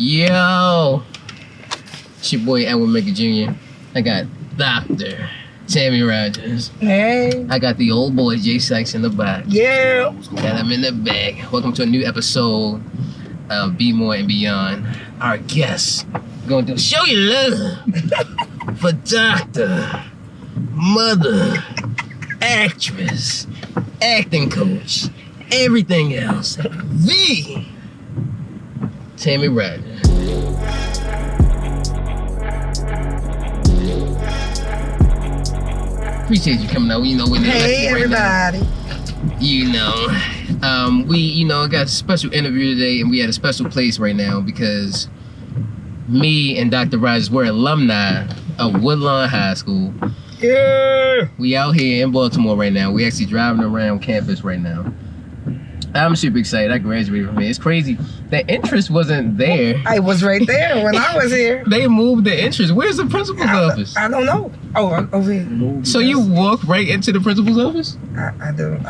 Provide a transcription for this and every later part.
Yo, it's your boy Edwin Jr. I got Dr. Tammi Rogers. Hey. I got the old boy Psychs in the back. Yeah. Got him in the back. Welcome to a new episode of Be More and Beyond. Our guest going to show you love for doctor, mother, actress, acting coach, everything else. The Tammi Rogers. Appreciate you coming out. You know, when hey everybody. You know, we got a special interview today, and we at a special place right now because me and Dr. Rogers were alumni of Woodlawn High School. Yeah. We out here in Baltimore right now. We actually driving around campus right now. I'm super excited. I graduated from here. It's crazy. The interest wasn't there. I was right there when I was here. They moved the interest. Where's the principal's office? I don't know. Oh, over here. So you walk right into the principal's office? I don't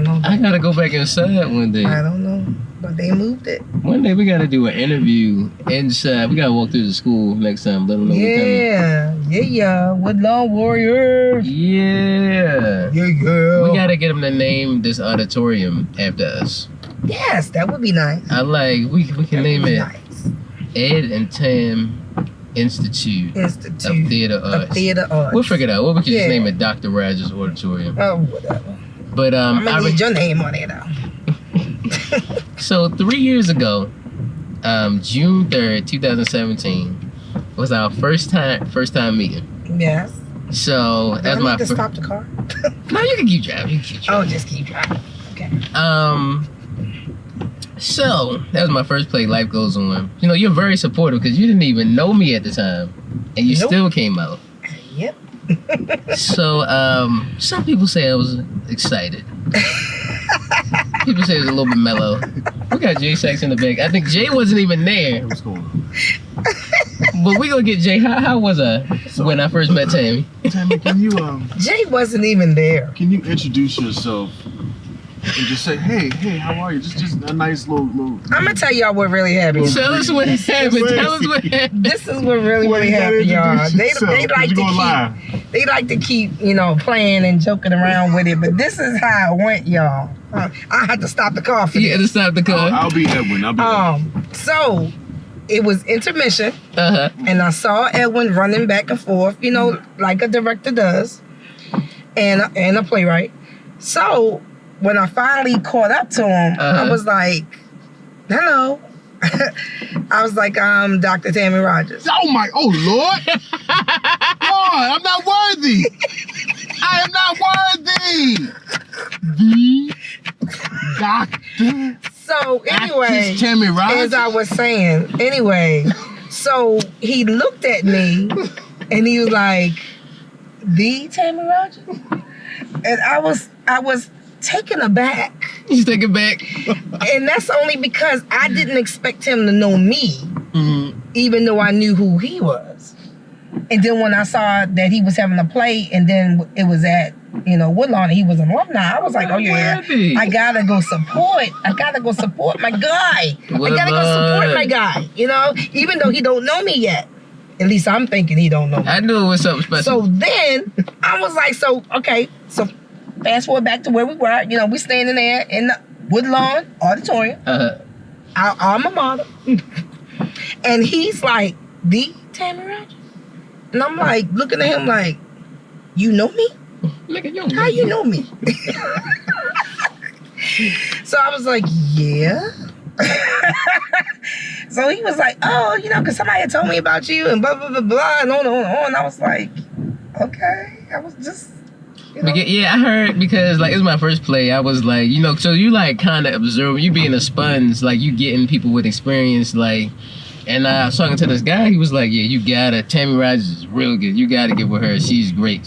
know. I gotta go back inside one day. I don't know. But they moved it. One day we gotta do an interview inside. We gotta walk through the school next time. Let them know we're coming. Yeah. Woodlawn Warriors. Yeah. Yeah. We gotta get them to name this auditorium after us. Yes, that would be nice. I like, we can name it nice. Ed and Tam Institute of Theater Arts. We'll figure it out. What we can just name it Dr. Rogers Auditorium. Oh, whatever. But I'm gonna need your name on it though. So 3 years ago, June 3rd, 2017, was our first time meeting. Yes. So that's my first. Stop the car. No, you can keep driving. Oh, just keep driving. Okay. So that was my first play. Life Goes On. You know, you're very supportive because you didn't even know me at the time, and you still came out. Yep. So some people say I was excited. People say it was a little bit mellow. We got Psychs in the back. I think Jay wasn't even there. What's going on? But we gonna get Jay. How was I when I first met Tammi? Tammi, can you Jay wasn't even there. Can you introduce yourself and just say, hey, how are you? Just a nice little. I'm gonna tell y'all what really happened. Tell us what happened. Tell us what happened. This is what really happened, y'all. They like to keep playing and joking around with it, but this is how it went, y'all. I had to stop the car for You had to stop the car. I'll be Edwin. So it was intermission, Uh-huh. and I saw Edwin running back and forth, like a director does, and a playwright. So when I finally caught up to him, I was like, hello. I was like, Dr. Tammi Rogers. Oh Lord! Lord, I'm not worthy. I am not worthy. The doctor. So anyway, Tammi Rogers. as I was saying, so he looked at me and he was like, the Tammi Rogers? And I was taken aback. You take it back. And that's only because I didn't expect him to know me, even though I knew who he was. And then when I saw that he was having a play, and then it was at Woodlawn, and he was an alumni, I was like, oh yeah, I gotta go support my guy. I gotta go support my guy. Even though he don't know me yet. At least I'm thinking he don't know me. I knew it was something special. So then I was like, so fast forward back to where we were. We standing there in the Woodlawn Auditorium. Uh-huh. Our alma mater. And he's like, the Tammi Rogers? And I'm like, looking at him like, you know me? Look at you. How you know me? So I was like, yeah. So he was like, oh, because somebody had told me about you and blah, blah, blah, blah, and on and on and on. I was like, okay. I was just... Yeah, I heard because it's my first play. I was like, so you kind of observe, you being a sponge, you getting people with experience, and I was talking to this guy. He was like, yeah, you gotta. Tammi Rogers is real good. You gotta get with her. She's great.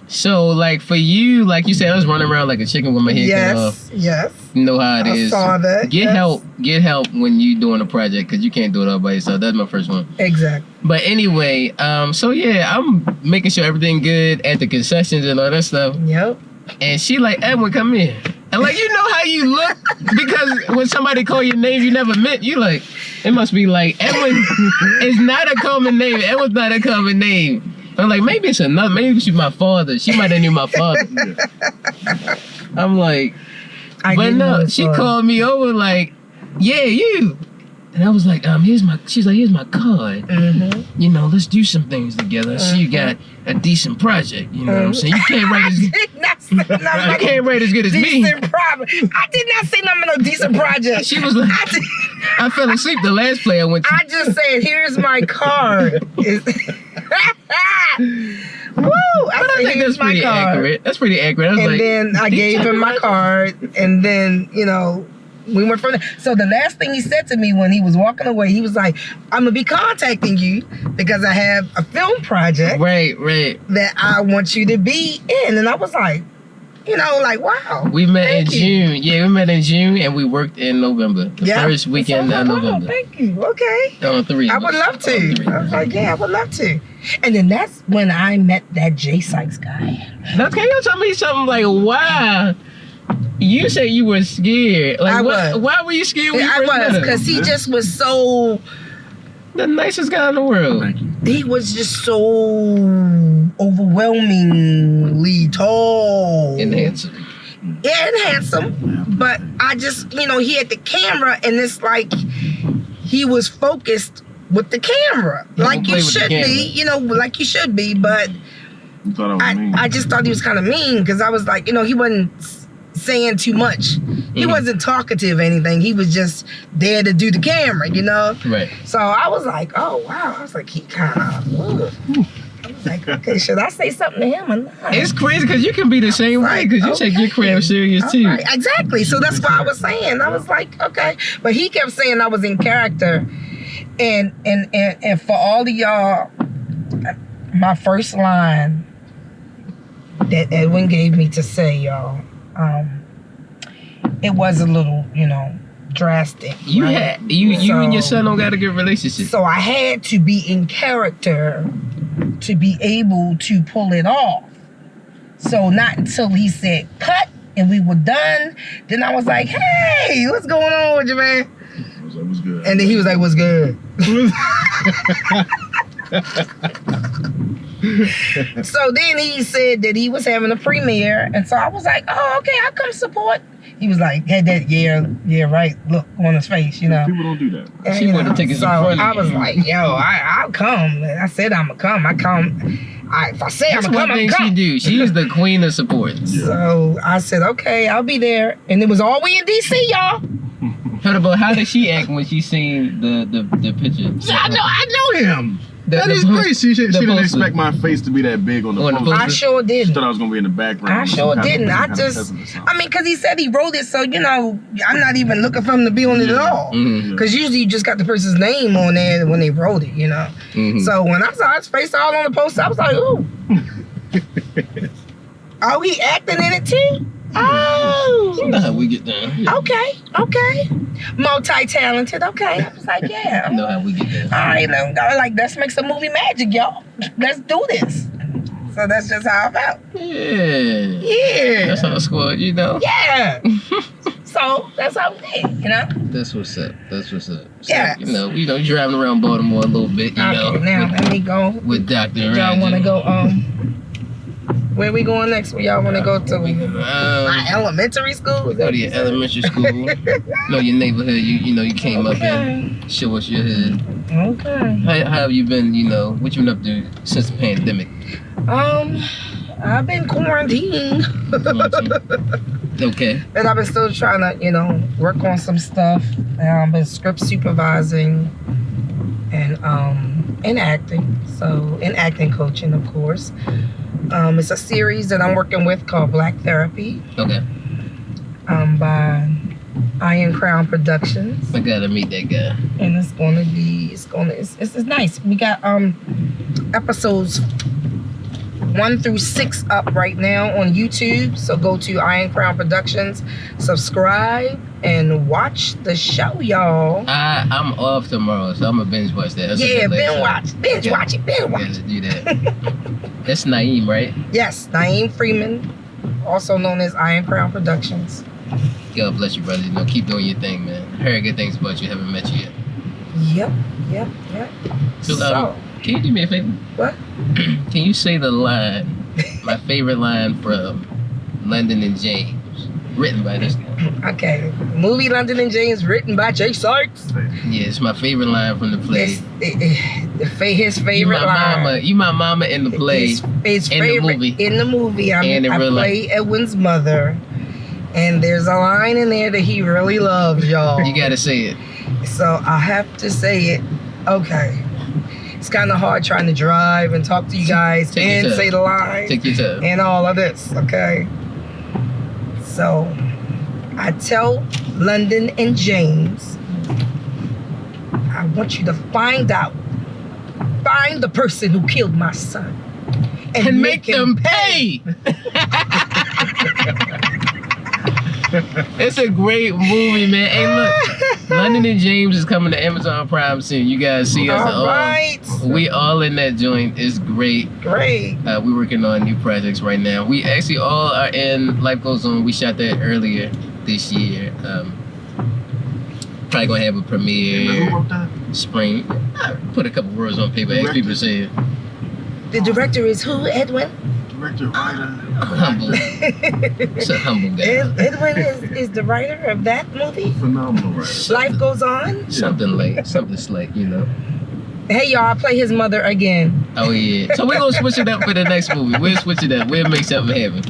So for you, like you said, I was running around like a chicken with my head cut off. Yes. You know how it is. I saw that. Get help when you doing a project because you can't do it all by yourself. That's my first one. Exactly. But anyway, so yeah, I'm making sure everything good at the concessions and all that stuff. Yep. And she like, Edwin, come here. And how you look because when somebody call your name you never met, you like, It must be like Edwin is not a common name. Edwin's not a common name. I'm like, maybe it's another. Maybe she's my father. She might have knew my father. I'm like, but no. She called me over like, yeah, you. And I was like, she's like, here's my card. Mm-hmm. You know, let's do some things together. I see you got a decent project. You know what I'm saying? You can't write as good as me. I did not say nothing about no decent project. She was like, I fell asleep the last play I went to. I just said, here's my card. Woo! I think that's pretty accurate. That's pretty accurate. I was like, then I gave him my card, and then, you know, we went from there. So the last thing he said to me when he was walking away, he was like, I'm gonna be contacting you because I have a film project right that I want you to be in. And I was like, you know, like, wow. We met in June. Yeah, we met in June and we worked in November. The first weekend of November. Thank you. Okay. On 3. I would love to. I was like, yeah, I would love to. And then that's when I met that Psychs guy. Now, can you tell me something like, wow? You said you were scared. Like, I was. Why were you scared when you I first met was, him? because he just was so... The nicest guy in the world. Thank you. He was just so overwhelmingly tall. And handsome. Yeah, and handsome. But I just, you know, he had the camera, and it's like he was focused with the camera. Like you should be, you know, like you should be. But You thought I was mean. I just thought he was kind of mean because I was like, you know, he wasn't saying too much. He wasn't talkative or anything. He was just there to do the camera, you know? Right. So I was like, oh, wow. I was like, he kind of, I was like, okay, should I say something to him or not? It's crazy because you can be the same way because you take your craft serious too. Right. Exactly. So that's what I was saying. I was like, okay. But he kept saying I was in character. And for all of y'all, my first line that Edwin gave me to say, y'all, it was a little, you know, drastic. You right? had you and your son don't got a good relationship. So I had to be in character to be able to pull it off. So not until he said cut and we were done, then I was like, hey, what's going on with you, man? I was like, what's good? And then he was like, what's good? So then he said that he was having a premiere, and so I was like, oh, okay, I'll come support. He was like, had that yeah, right look on his face, you know. People don't do that. And, She wanted to take his so front. I was like, yo, I'll come. I said I'm gonna come. I come. If I say That's I'm gonna one come, thing I'm she come. do. She's the queen of support. Yeah. So I said, okay, I'll be there. And it was all we in DC, y'all. But how did she act when she seen the picture? Yeah, I know him. That The is post- crazy. She didn't poster. expect my face to be that big on the On the poster. poster. I sure She didn't. thought I was gonna be in the background. I sure didn't. I mean, because he said he wrote it, so, you know, I'm not even looking for him to be on it at all. Mhm. Because usually you just got the person's name on there when they wrote it, you know. Mhm. So when I saw his face all on the poster, I was like, ooh. Oh, he acting in it too? Oh. You know how we get down. Okay. Multi-talented. Okay. I was like, yeah. You know how we get down. All right, like, let's make some movie magic, y'all. Let's do this. So that's just how I felt. Yeah. That's how the squad, you know. Yeah. So that's how we did, you know? That's what's up. So, Yes. you know, driving around Baltimore a little bit, you know. Okay, now let me go. With Dr. Y'all want to Ranger. go, where we going next? Where y'all want to go to? My elementary school? We go to your elementary school. Know your neighborhood. You know you came up in. Show us your hood. Okay. How have you been? You know what you been up to since the pandemic? I've been quarantined. Okay. And I've been still trying to, you know, work on some stuff. I've been script supervising and acting. So, and acting coaching, of course. It's a series that I'm working with called Black Therapy. Okay. By Iron Crown Productions. I gotta meet that guy. And it's nice. We got episodes 1 through 6 up right now on YouTube. So go to Iron Crown Productions, subscribe, and watch the show, y'all. I'm off tomorrow, so I'm gonna binge watch that. That's Yeah, a good binge show. watch it. Gotta do that. That's Naeem, right? Yes, Naeem Freeman, also known as Iron Crown Productions. God bless you, brother. You know, keep doing your thing, man. I heard good things about you. Haven't met you yet. Yep. So, can you do me a favor? What? Can you say the line, my favorite line from London and James, written by this guy? Okay. Movie London and James, written by Jay Psychs. Yeah, it's my favorite line from the play. His favorite line. You my mama in the play. His favorite in the movie. I play Edwin's mother. And there's a line in there that he really loves, y'all. You gotta say it. So I have to say it. Okay. It's kind of hard trying to drive and talk to you guys and say the line. Take your time. And all of this, okay? So I tell London and James, I want you to find the person who killed my son. And make them pay. It's a great movie, man. Hey, look, London and James is coming to Amazon Prime soon. You guys see us all right. We all in that joint. It's great. Great. We're working on new projects right now. We actually all are in Life Goes On. We shot that earlier this year. Probably gonna have a premiere. Who wrote that? Spring. I put a couple words on paper. Ask people to say it. The director is who, Edwin? Director, writer. Humble. It's a humble guy. Edwin is the writer of that movie? Phenomenal writer. Life Goes On? Something slick, you know. Hey, y'all, I play his mother again. Oh, yeah. So we're going to switch it up for the next movie. We'll switch it up. We'll make something happen.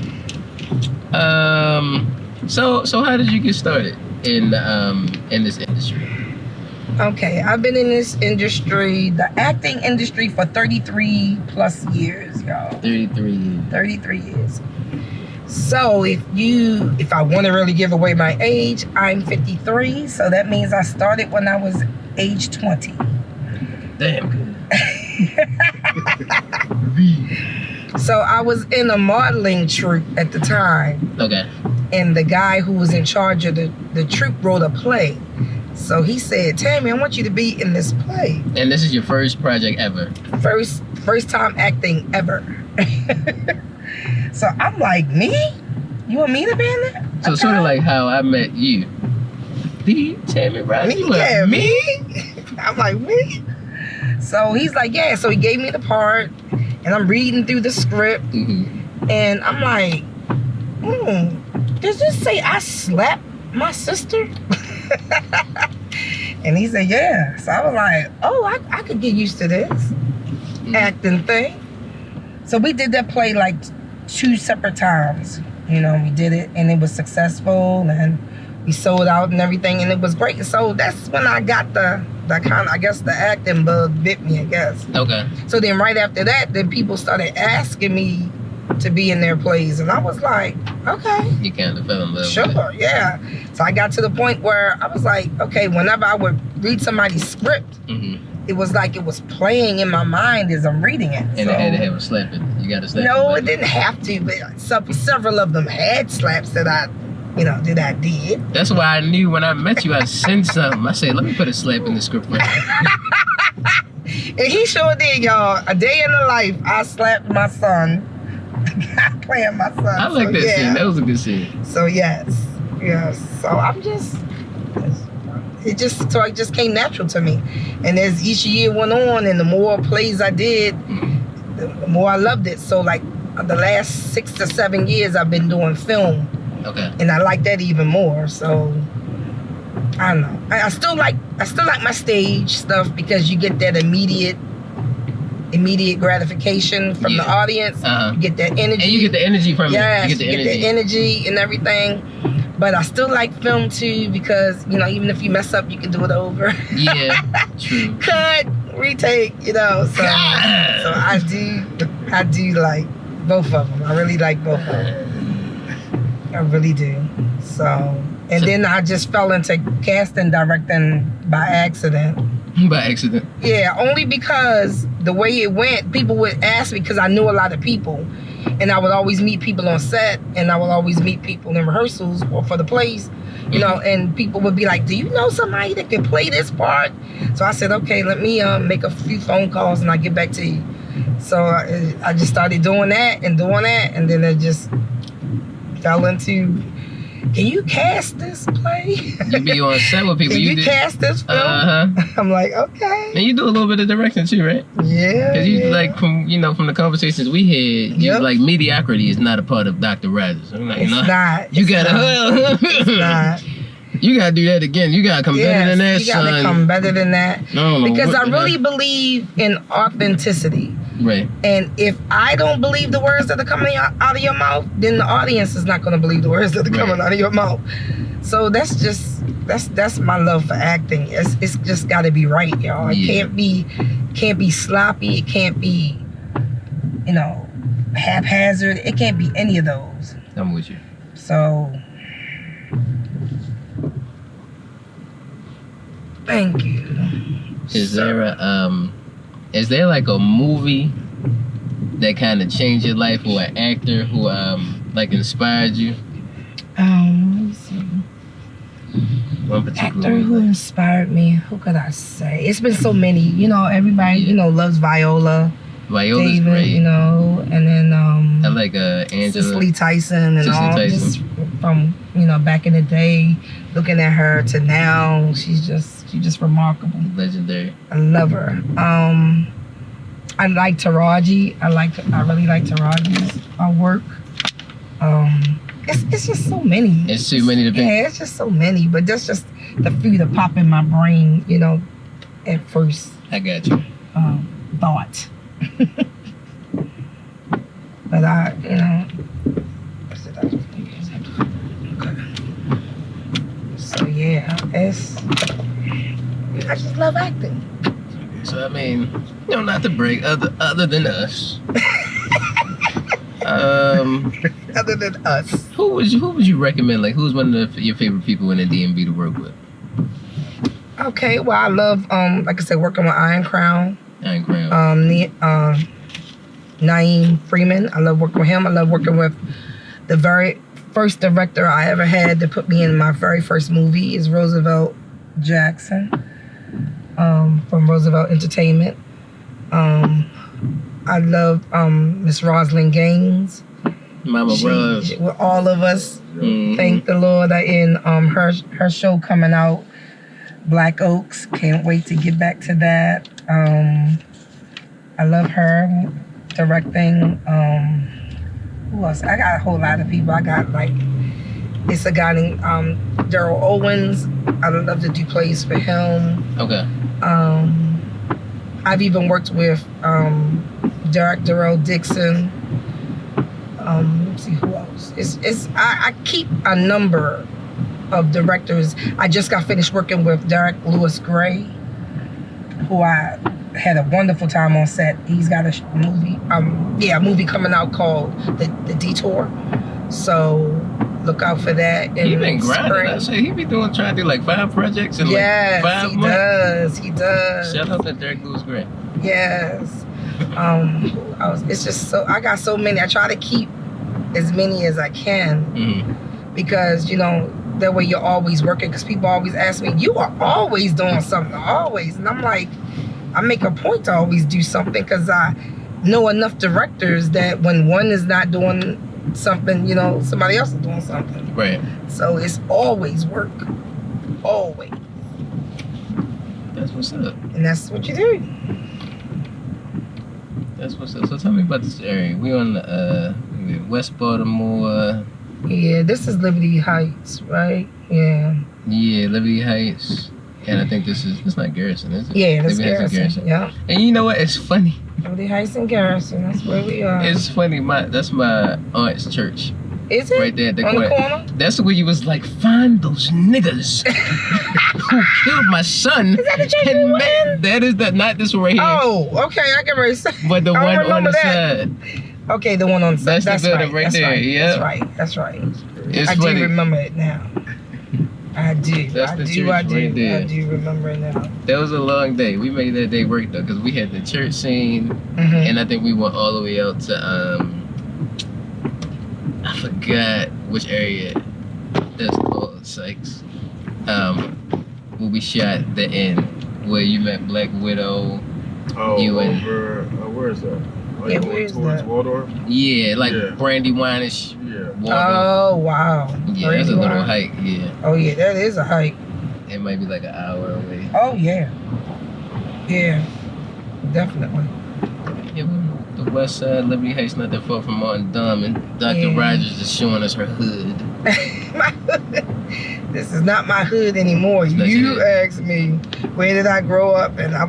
So how did you get started in this industry? Okay, I've been in this industry, the acting industry, for 33 plus years, y'all. 33 years. So if I want to really give away my age, I'm 53. So that means I started when I was age 20. Damn good. So I was in a modeling troupe at the time. Okay. And the guy who was in charge of the troupe wrote a play. So he said, Tammi, I want you to be in this play. And this is your first project ever? First time acting ever. So I'm like, me? You want me to be in there? So sort of like how I met you. Tammi, right? Yeah, me? I'm like, me? So he's like, yeah. So he gave me the part, and I'm reading through the script, and I'm like, does this say I slapped my sister? And he said, yeah. So I was like, oh, I could get used to this acting thing. So we did that play like 2 separate times. You know, we did it, and it was successful, and we sold out and everything, and it was great. So that's when I got the kind of, I guess, the acting bug bit me, I guess. Okay. So then right after that, then people started asking me to be in their plays, and I was like, okay. You kind of fell in love with it. Sure, yeah. So I got to the point where I was like, okay, whenever I would read somebody's script, it was like it was playing in my mind as I'm reading it. And it had to have a slap it. You got to slap it. No, it didn't have to, but several of them had slaps that I did. That's why I knew when I met you, I sensed something. I said, let me put a slap in the script. And he sure did, y'all. A day in the life, I slapped my son. Playing my son. I like that scene. That was a good scene. So yes. So I'm just, it just came natural to me. And as each year went on, and the more plays I did, the more I loved it. So like the last 6 to 7 years, I've been doing film. Okay. And I like that even more. So I don't know. I still like my stage stuff, because you get that immediate gratification from the audience. You get that energy. And you get the energy from it. You get the energy and everything. But I still like film too, because, you know, even if you mess up, you can do it over. Yeah, true. Cut, retake, you know. So I do like both of them. I really like both of them. I really do. So, and then I just fell into casting directing by accident. By accident? Yeah, only because the way it went, people would ask me, because I knew a lot of people. And I would always meet people on set, and I would always meet people in rehearsals or for the plays, you know, and people would be like, do you know somebody that can play this part? So I said, okay, let me make a few phone calls and I'll get back to you. So I just started doing that, and then it just fell into can you cast this play? You be on set with people. Can you cast this film? I'm like, okay. And you do a little bit of directing too, right? Yeah. Because you like from the conversations we had, you like mediocrity is not a part of Dr. Rogers. I'm like, it's not. You gotta. It's not. You gotta do that again. You gotta come better than that, you gotta come better than that. Because I really believe in authenticity. Right. And if I don't believe the words that are coming out of your mouth, then the audience is not gonna believe the words that are coming out of your mouth. So that's my love for acting. It's just gotta be right, y'all. It can't be sloppy. It can't be, haphazard. It can't be any of those. I'm with you. So thank you. Is there like a movie that kind of changed your life, or an actor who like inspired you? Let me see. One particular actor who inspired me. Who could I say? It's been so many. Everybody loves Viola. Viola's David, great. And then I like Angela. Cicely Tyson and Cicely all. Tyson. Just from back in the day, looking at her to now, she's just remarkable. Legendary. I love her. I like Taraji. I really like Taraji's work. It's just so many. It's too many to pick. Yeah, it's just so many. But that's just the few that pop in my brain, at first. I got you. Thought. But so yeah, I just love acting. So I mean, not to break other than us. Other than us. Who would you recommend? Like, who's one of your favorite people in the DMV to work with? Okay, well, I love like I said, working with Iron Crown. Naeem Freeman. I love working with him. I love working with the very first director I ever had to put me in my very first movie is Roosevelt Jackson from Roosevelt Entertainment. I love Miss Rosalind Gaines. Mama Rose. With all of us, thank the Lord, are in her show coming out, Black Oaks. Can't wait to get back to that. I love her directing. Who else? I got a whole lot of people. I got it's a guy named Daryl Owens. I would love to do plays for him. Okay. I've even worked with Derek Darrell Dixon. Let's see who else. I keep a number of directors. I just got finished working with Derek Lewis Gray, who I had a wonderful time on set. He's got a movie coming out called The Detour. So look out for that. He been grinding. I say he be trying to do like 5 projects in like 5 months. Yes, he does. Shout out to Derek Lewis Gray. Yes. It's just so I got so many. I try to keep as many as I can because that way you're always working. Because people always ask me, "You are always doing something, always," and I'm like, I make a point to always do something because I know enough directors that when one is not doing something, somebody else is doing something. Right. So it's always work. Always. That's what's up. And that's what you do. That's what's up. So tell me about this area. We on West Baltimore. Yeah, this is Liberty Heights, right? Yeah. Yeah, Liberty Heights. And I think it's not Garrison, is it? Yeah, that's Garrison. Yeah. And you know what? It's funny. Liberty Heights and Garrison. That's where we are. It's funny. That's my aunt's church. Is it? Right there at the on corner. The corner? That's where you was like, find those niggas who killed my son. Is that the church you went in? That is not this one right here. Oh, okay. I can really say. But the one on the side. Okay, the one on the side. That's the building right there. Yeah. That's right. It's I funny. do remember it now. I do. That's the church right there. I do remember it now. That was a long day. We made that day work though, because we had the church scene, and I think we went all the way out to I forgot which area that's called Psychs. Where we shot the end, where you met Black Widow. Oh, you over where is that? Yeah, where is towards that? Waldorf? Yeah, like Brandywine-ish. Yeah. Waldo. Oh, wow. Yeah, that's a little hike. Yeah. Oh, yeah, that is a hike. It might be like an hour away. Oh, yeah. Yeah, definitely. Yeah, the west side, Liberty Heights, not that far from Martin Dom, and Dr. Rogers is showing us her hood. My hood. This is not my hood anymore. You asked me where did I grow up, and I'm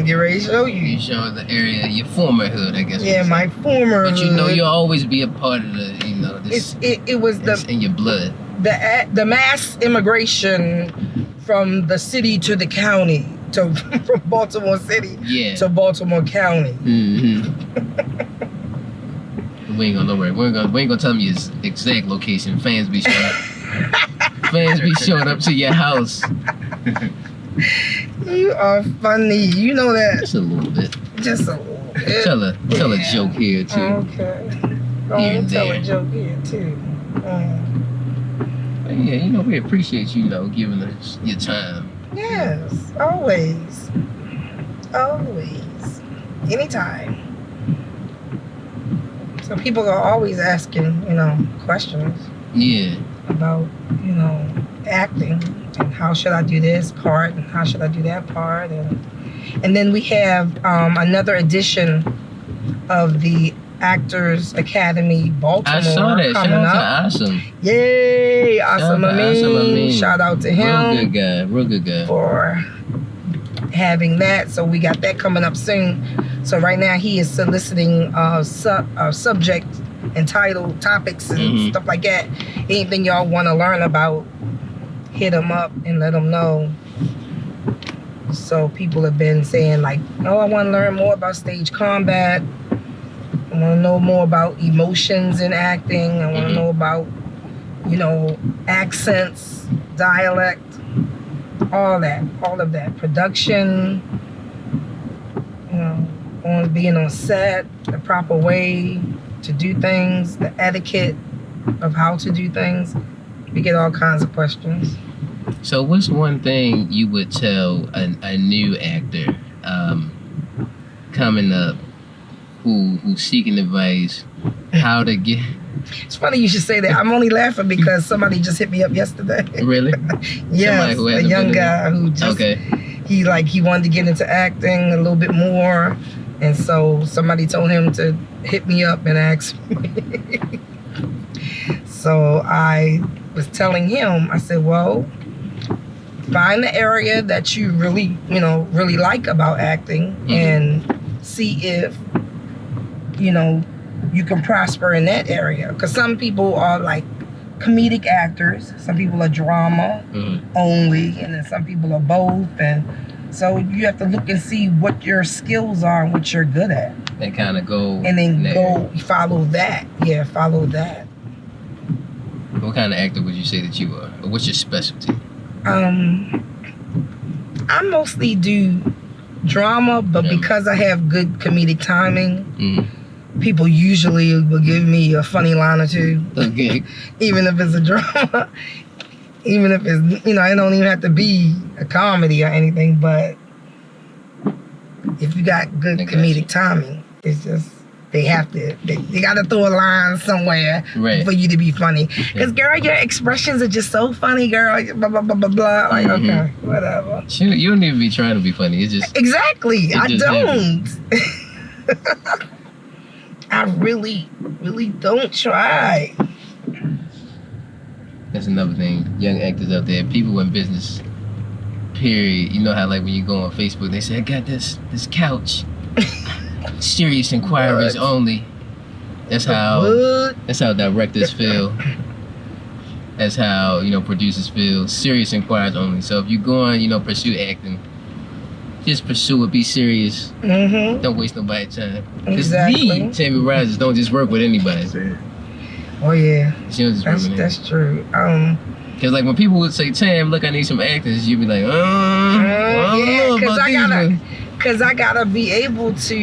getting ready to show you. You show the area, your former hood, I guess. Yeah, my former But hood. you know, you'll always be a part of the, you know, this. It was it's in your blood. The mass immigration from the city to the county, from Baltimore City to Baltimore County. Mm-hmm. We ain't gonna know where. We ain't gonna tell them your exact location. Fans be showing up to your house. You are funny. You know that. Just a little bit. Just a little bit. Tell a joke here too. Okay. Go on, tell a joke here too. But yeah, you know, we appreciate you know giving us your time. Yes, always. Always. Anytime. So people are always asking, you know, questions. Yeah. About, you know, acting and how should I do this part and how should I do that part, and then we have another edition of the Actors Academy Baltimore. I saw that. Shout out to Awesome. Yay, Awesome Amin. Shout out to him. Real good guy. For having that. So we got that coming up soon. So right now he is soliciting subject and title topics and stuff like that. Anything y'all want to learn about, hit him up and let him know. So people have been saying like, oh, I want to learn more about stage combat. I want to know more about emotions in acting. I want to know about, you know, accents, dialect, all of that. Production, you know, on being on set, the proper way to do things, the etiquette of how to do things. We get all kinds of questions. So what's one thing you would tell a new actor coming up who's seeking advice how to get... It's funny you should say that. I'm only laughing because somebody just hit me up yesterday. Really? Yes, a young guy who just he wanted to get into acting a little bit more, and so somebody told him to hit me up and ask me. So I was telling him, I said, well, find the area that you really like about acting and see if, you know, you can prosper in that area. Because some people are like comedic actors, some people are drama only, and then some people are both. And so you have to look and see what your skills are and what you're good at. And kind of go... And then follow that. Yeah, follow that. What kind of actor would you say that you are? Or what's your specialty? I mostly do drama, but because I have good comedic timing, people usually will give me a funny line or two. Okay. Even if it's a drama. Even if it's, you know, it don't even have to be a comedy or anything, but if you got good comedic timing, it's just, they gotta throw a line somewhere for you to be funny. Because, girl, your expressions are just so funny, girl. Blah, blah, blah, blah, blah. Like, okay, whatever. You don't even be trying to be funny. It's just... Exactly. I don't. I really, really don't try. That's another thing. Young actors out there, people in business, period. You know how like when you go on Facebook, they say, I got this couch. Serious inquiries only. That's how directors feel. That's how, you know, producers feel. Serious inquiries only. So if you go on, you know, pursue acting, just pursue it, be serious. Don't waste nobody's time. Exactly. Tammi Rogers don't just work with anybody. Oh yeah. She don't just work with that's true. Cause like when people would say, Tam, look, I need some actors, you'd be like, cause I gotta be able to,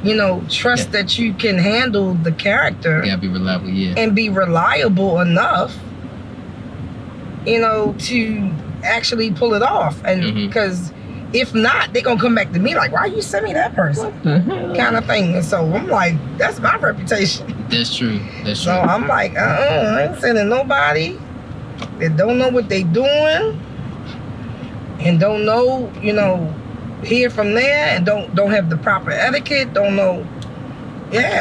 you know, trust that you can handle the character. You gotta be reliable, and be reliable enough, you know, to actually pull it off. And because If not, they're gonna come back to me like, why you send me that person? Kind of thing. And so I'm like, that's my reputation. That's true. That's So true. I'm like, I ain't sending nobody that don't know what they doing and don't know, you know, here from there, and don't have the proper etiquette, don't know,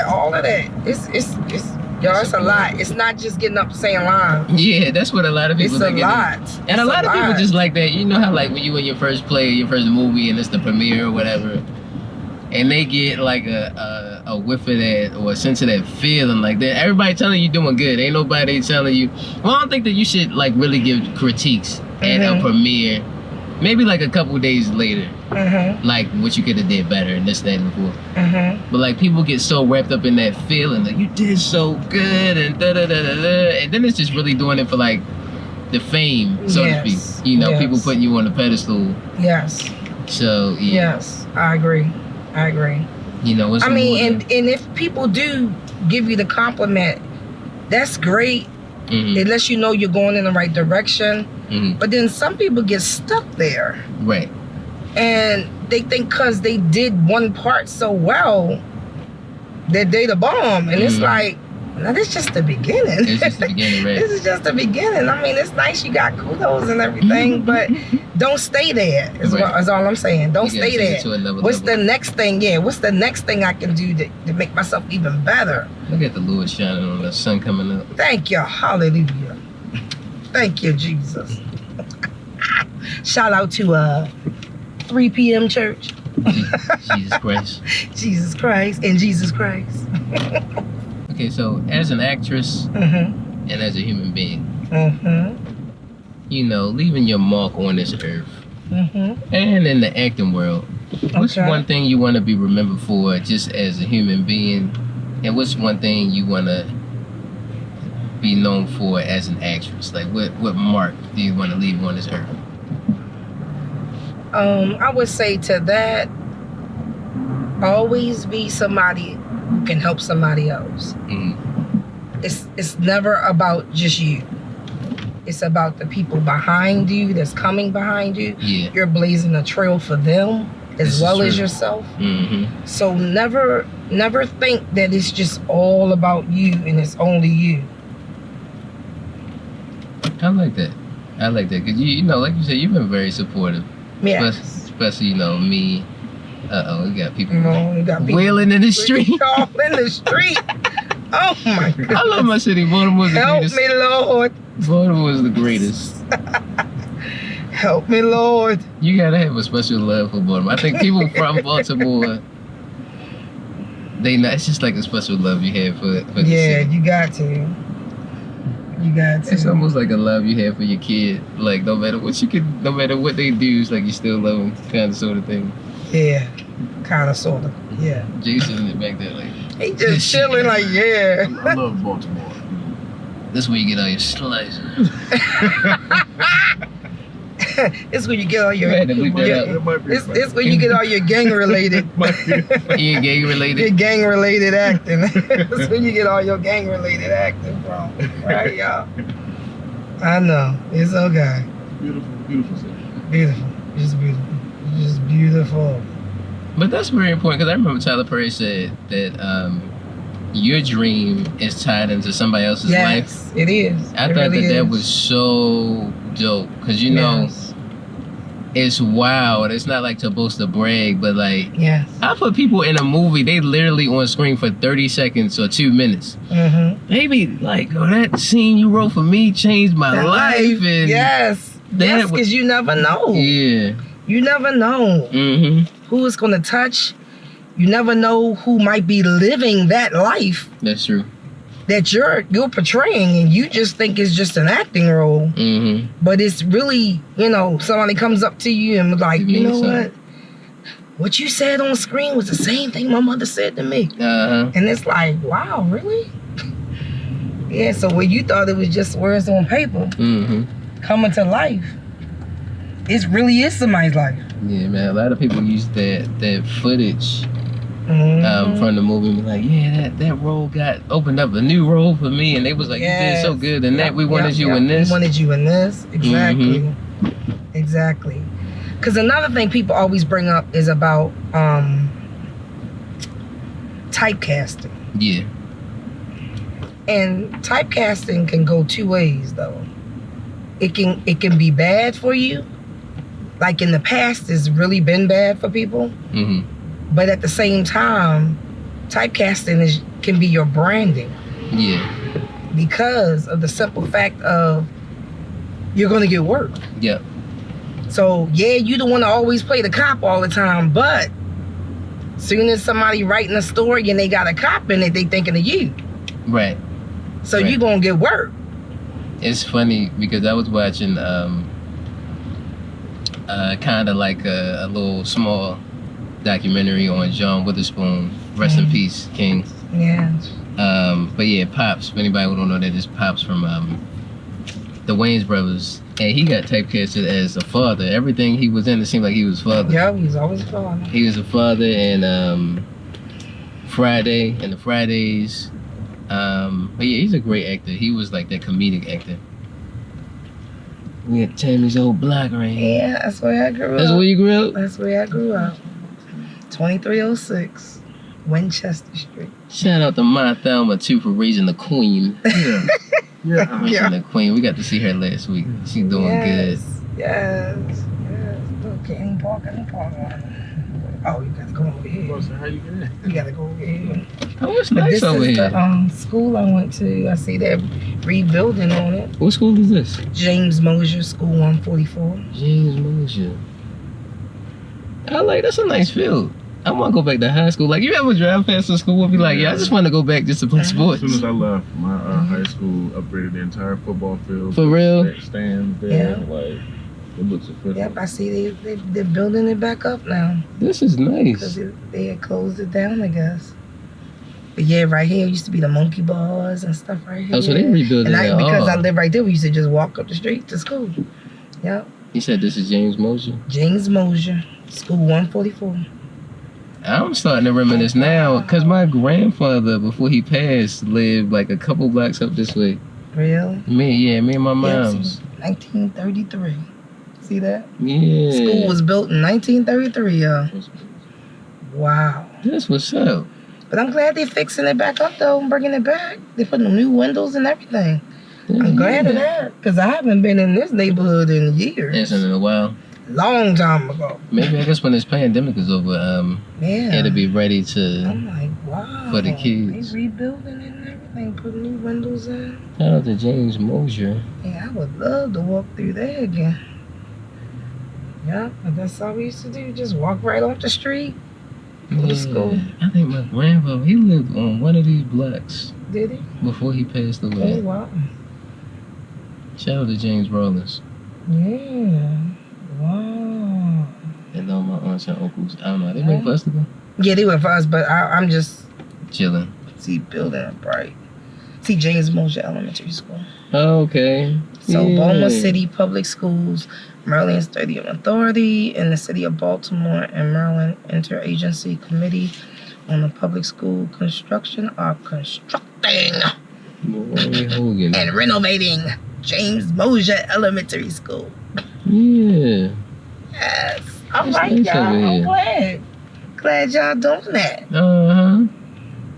all of that. It's a lot. It's not just getting up saying lines. Yeah, that's what a lot of people It's a think. lot. And a lot of people just like that. You know how like when you in your first play, your first movie, and it's the premiere or whatever, and they get like a whiff of that or a sense of that feeling like that. Everybody telling you doing good. Ain't nobody telling you. Well, I don't think that you should like really give critiques at a premiere. Maybe like a couple days later, like what you could have did better and this, that, and before. But like people get so wrapped up in that feeling, like you did so good and da da da da da, and then it's just really doing it for like the fame, so to speak. You know, people putting you on the pedestal. Yes. So yeah. Yes, I agree. You know, I mean, and if people do give you the compliment, that's great. It lets you know you're going in the right direction. But then some people get stuck there. Right. And they think because they did one part so well that they the bomb. And it's like, no, this is just the beginning. It's just the beginning, right? This is just the beginning. I mean, it's nice you got kudos and everything, but don't stay there is all I'm saying. Don't stay there. What's the next thing? Yeah, what's the next thing I can do to make myself even better? Look at the Lord shining on the sun coming up. Thank you. Hallelujah. Thank you, Jesus. Shout out to 3 p.m. church. Jesus Christ. Jesus Christ and Jesus Christ. Okay, so as an actress and as a human being, you know, leaving your mark on this earth and in the acting world, what's one thing you want to be remembered for just as a human being, and what's one thing you want to be known for as an actress? Like what mark do you want to leave on this earth? I would say to that, always be somebody who can help somebody else. It's never about just you. It's about the people behind you that's coming behind you. Yeah. You're blazing a trail for them as well as yourself. So never think that it's just all about you and it's only you. I like that. Because you know, like you said, you've been very supportive. Yeah. Especially, you know, me. We got people wailing in the street. All in the street. Oh my God. I love my city. Baltimore's the greatest. Help me, Lord. Baltimore is the greatest. Help me, Lord. You gotta have a special love for Baltimore. I think people from Baltimore, it's just like a special love you have for the city. Yeah, you got to. It's almost like a love you have for your kid. Like no matter what they do, it's like you still love them, kind of sort of thing. Yeah, kind of sort of. Yeah. Jason is back there like he just chilling like I love Baltimore. This where you get all your slices. This where you get all your. This where you get all your gang related. Your gang related. Your gang related acting. That's when you get all your gang related acting from, right, y'all? I know it's okay. Beautiful city. Beautiful, just beautiful. But that's very important because I remember Tyler Perry said that your dream is tied into somebody else's life. Yes, it is. I thought that was so dope because you know. It's wild. It's not like to boast or brag, but like, I put people in a movie, they literally on screen for 30 seconds or 2 minutes. Maybe like, that scene you wrote for me changed my life. And yes, because you never know. Yeah. You never know who it's going to touch. You never know who might be living that life. That's true. That you're portraying, and you just think it's just an acting role, but it's really, you know, somebody comes up to you and like, you know what you said on screen was the same thing my mother said to me, and it's like, wow, really? Yeah. So when you thought it was just words on paper coming to life, it really is somebody's life. Yeah, man. A lot of people use that footage. From the movie, and be like, yeah, that role got opened up a new role for me, and they was like, you did so good, and that we wanted you in this. We wanted you in this, exactly, exactly. Because another thing people always bring up is about typecasting. Yeah. And typecasting can go two ways, though. It can be bad for you. Like in the past, it's really been bad for people. Mm-hmm. But at the same time, typecasting can be your branding. Yeah. Because of the simple fact of you're going to get work. Yep. So, yeah, you don't want to always play the cop all the time, but soon as somebody writing a story and they got a cop in it, they thinking of you. Right. So Right. you're going to get work. It's funny because I was watching kind of like a little small documentary on John Witherspoon. Rest in peace, King. Yeah. But yeah, Pops. If anybody who don't know that, is Pops from the Wayans brothers, and he got typecasted as a father. Everything he was in, it seemed like he was father. Yeah, he's always fun. He was a father in Friday and the Fridays. But yeah, he's a great actor. He was like that comedic actor. We got Tammy's old block right here. Yeah, that's where I grew up. That's where you grew up? That's where I grew up. 2306 Winchester Street. Shout out to Ma Thelma too for raising the queen. Yeah. Yeah. Raising the queen. We got to see her last week. She's doing good. Yes. Look, can't park in the park. Oh, you gotta go over here. Well, so how you get in? You gotta go over here. Oh, it's But nice this over is here. the school I went to. I see they're rebuilding on it. What school is this? James Mosier School 144. James Mosier. That's a nice field. I want to go back to high school. Like, you ever drive past the school and be like, yeah, I just want to go back just to play sports. As soon as I left, my high school upgraded the entire football field. For real? Stands there, Yeah. like it looks official. Yep, I see they're building it back up now. This is Because nice. they had closed it down, I guess. But yeah, right here used to be the monkey bars and stuff right here. Oh, so they rebuilding and it because I all. live right there, we used to just walk up the street to school. Yep. You said this is James Mosier? James Mosier, School 144. I'm starting to reminisce now because my grandfather, before he passed, lived like a couple blocks up this way. Really? Me and my Yeah, mom's. 1933. See that? Yeah. School was built in 1933, y'all. Wow. That's what's up. But I'm glad they're fixing it back up, though, and bringing it back. They're putting new windows and everything. I'm glad of that, because I haven't been in this neighborhood in years. It's in a while. Long time ago. Maybe I guess when this pandemic is over, Yeah. it'll be ready to. I'm like, wow. For the kids. They rebuilding it and everything, putting new windows in. Shout out to James Mosier. Yeah, I would love to walk through there again. Yeah, but that's all we used to do. Just walk right off the street. Go to school. I think my grandfather, he lived on one of these blocks Did he? before he passed Oh, away. wow. Shout out to James Rollins Yeah. Wow. and all my aunts and uncles. I don't know, they waiting for us to go? Yeah, they went for us, but I'm just Chilling. see building up right. See James Mosier Elementary School. Okay. So Yeah. Baltimore City Public Schools, Maryland Stadium Authority, and the City of Baltimore and Maryland Interagency Committee on the Public School Construction are constructing Roy Hogan. and renovating James Mosier Elementary School. Yeah. Yes. All That's right, nice y'all. over I'm here. glad. Glad y'all doing that. Uh-huh.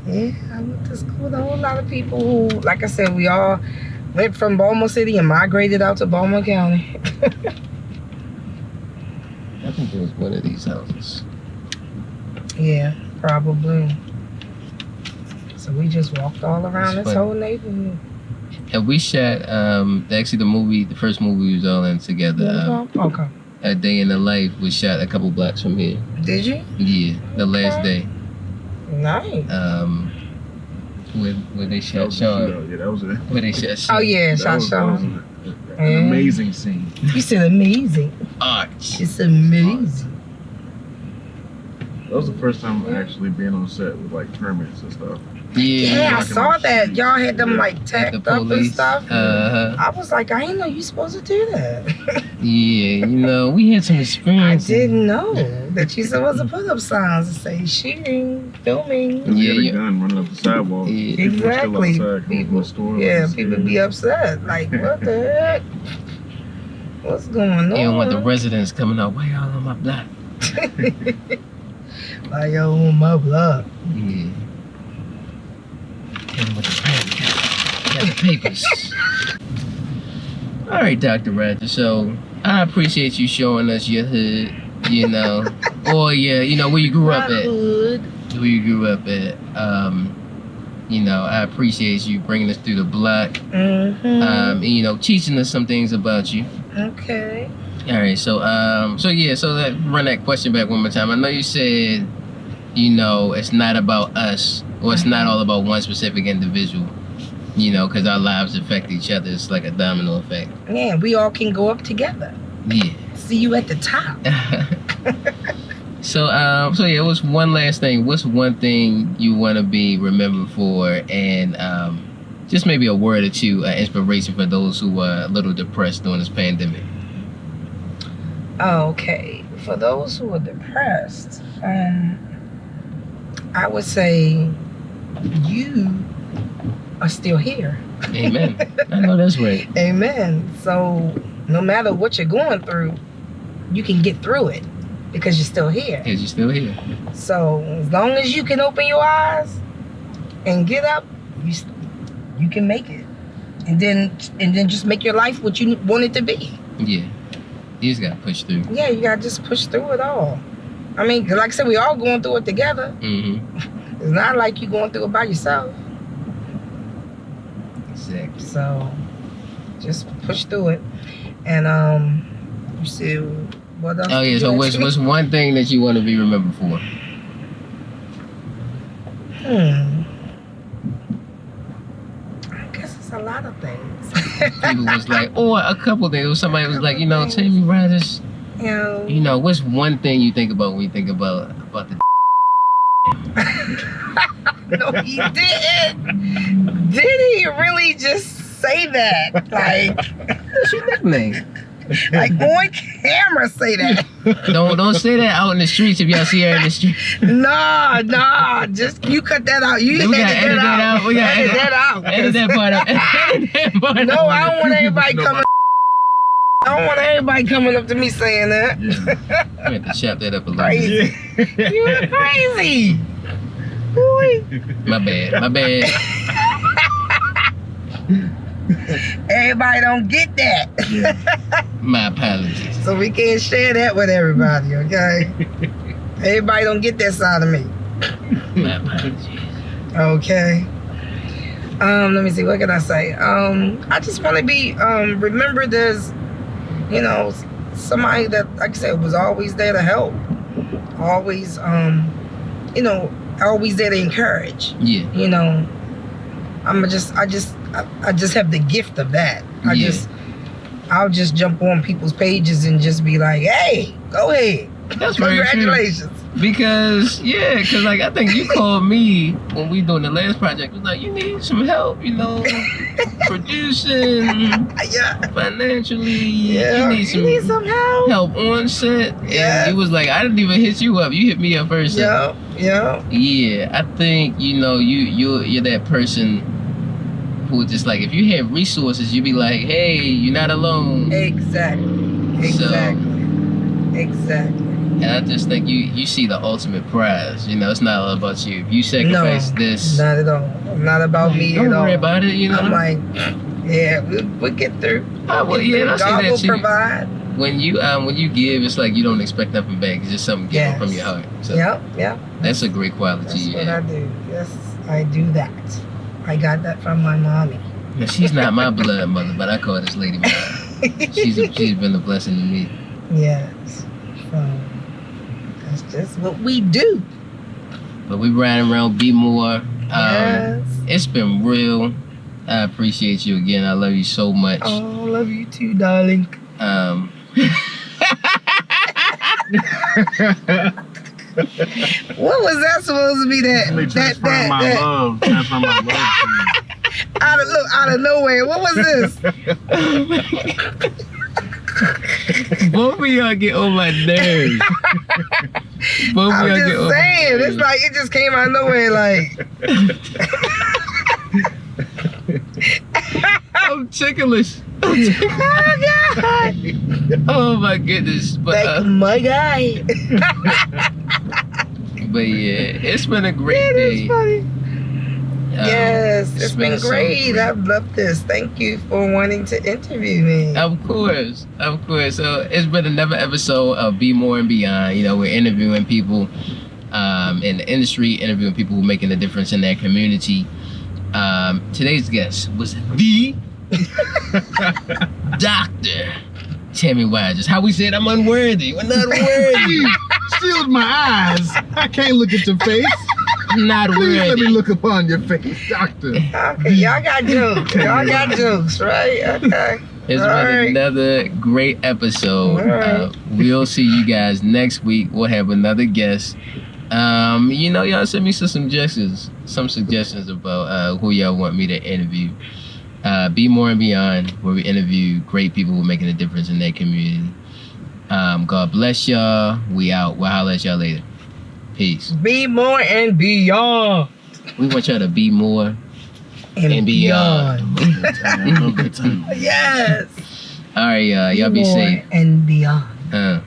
Yeah, I went to school with a whole lot of people who, like I said, we all went from Baltimore City and migrated out to Baltimore County. I think it was one of these houses. Yeah, probably. So we just walked all around That's this funny. whole neighborhood. And we shot, actually the first movie we was all in together, Okay. A Day in the Life was shot a couple blocks from here. Did you? Yeah, the last day. Nice. Where they That shot was a Sean. shootout. Yeah, that was a. Where they shot Sean. Oh yeah, That Shot was Sean. an amazing scene. You said amazing. Arch. It's amazing. That was the first time actually being on set with like permits and stuff. Yeah, I Rocking saw on that. shoes. Y'all had them Yeah. like The tacked up and police. stuff. Uh-huh. I was like, I didn't know you supposed to do that. Yeah, we had some I experience. didn't know that you supposed to put up signs that say shooting, filming. And Yeah, he had yeah. a gun running up the sidewalk. Yeah. People were still Exactly. outside coming from People, the store. yeah, like, people be upset. Like, what the heck? What's going on? You don't want the residents coming up. Why y'all on my block? Why y'all on my block? Yeah. Him with the pen. Got the papers. All right, Dr. Roger. So I appreciate you showing us your hood. You know, or yeah, you know where you grew up at. Hood. Where you grew up at. You know, I appreciate you bringing us through the block. Mm-hmm. And, you know, teaching us some things about you. Okay. All right, so run that question back one more time. I know you said, you know, it's not about us, or it's not all about one specific individual. You know, because our lives affect each other. It's like a domino effect. Yeah, we all can go up together. Yeah. See you at the top. So yeah, what's one last thing? What's one thing you want to be remembered for, and just maybe a word or two, inspiration for those who are a little depressed during this pandemic? Okay, for those who are depressed, I would say you are still here. Amen. I know that's right. Amen. So no matter what you're going through, you can get through it because you're still here. Because you're still here. So as long as you can open your eyes and get up, you can make it, and then just make your life what you want it to be. Yeah, you just gotta push through. Yeah, you gotta just push through it all. I mean, like I said, we all going through it together. Mm-hmm. It's not like you going through it by yourself. Exactly. So just push through it, and you see what else? Oh yeah. So what's one thing that you want to be remembered for? I guess it's a lot of things. People was like, or a couple things. Somebody was like, you know, Tammi Rogers. You know, what's one thing you think about when you think about the? No, he didn't. Did he really just say that? Like, What's your nickname? like on camera say that? Don't say that out in the streets if y'all see her in the street. Nah, just you cut that out. You We gotta edit that out. We gotta edit that out. Edit that part out. Edit that part out. No, I don't want everybody coming. I don't want everybody coming up to me saying that. I have to chop that up a little Crazy. bit. You're crazy. Boy. My bad. Everybody don't get that. My apologies. So we can't share that with everybody, okay? Everybody don't get that side of me. My apologies. Okay. Let me see, what can I say? I just want to be remembered as, you know, somebody that, like I said, was always there to help. Always, you know, always there to encourage. Yeah. You know, I just have the gift of that. I'll just jump on people's pages and just be like, hey, go ahead. That's very true. Congratulations. Because like I think you called me when we doing the last project. It was like, you need some help, you know, producing, financially. Yeah, you need some help on set. Yeah. And it was like, I didn't even hit you up. You hit me up first. Yeah. Yeah, I think, you know, you're that person who just like, if you have resources, you be like, hey, you're not alone. Exactly. And I just think you see the ultimate prize. You know, it's not all about you. If you sacrifice this, not at all. Not about me at all. Don't worry about it. You know, I'm like, yeah, we'll get through. Well, yeah, God will provide. When you give, it's like you don't expect nothing back. It's just something given from your heart. So yeah. That's a great quality. That's what I do. Yes, I do that. I got that from my mommy. Now, she's not my blood mother, but I call this lady mine. She's been a blessing to me. Yes. That's just what we do. But we riding around, be more. Yes. It's been real. I appreciate you again. I love you so much. Oh, love you too, darling. What was that supposed to be? Transfer my love to you. Out of nowhere. What was this? Both of y'all get on my nerves. I'm just saying, it's like it just came out of nowhere. Like I'm ticklish. Oh God! Oh my goodness. But, Like my guy. but yeah, it's been a great It day. is funny. Yes, it's been so great. I've loved this. Thank you for wanting to interview me. Of course. So it's been another episode of Be More and Beyond. You know, we're interviewing people in the industry, interviewing people who are making a difference in their community. Today's guest was the Dr. Tammi Wagers. How we said I'm unworthy. We're not worthy. Shield my eyes. I can't look at your face. I'm not Please let me worthy. look upon your face, doctor. Okay, y'all got jokes. Y'all got jokes, right? Okay. It's All been right. another great episode. All right. We'll see you guys next week. We'll have another guest. You know, y'all send me some suggestions about who y'all want me to interview. Be More and Beyond, where we interview great people who are making a difference in their community. God bless y'all. We out. We'll holler at y'all later. Peace. Be more and beyond. We want y'all to be more and beyond. Yes. All right, y'all be more safe. and beyond.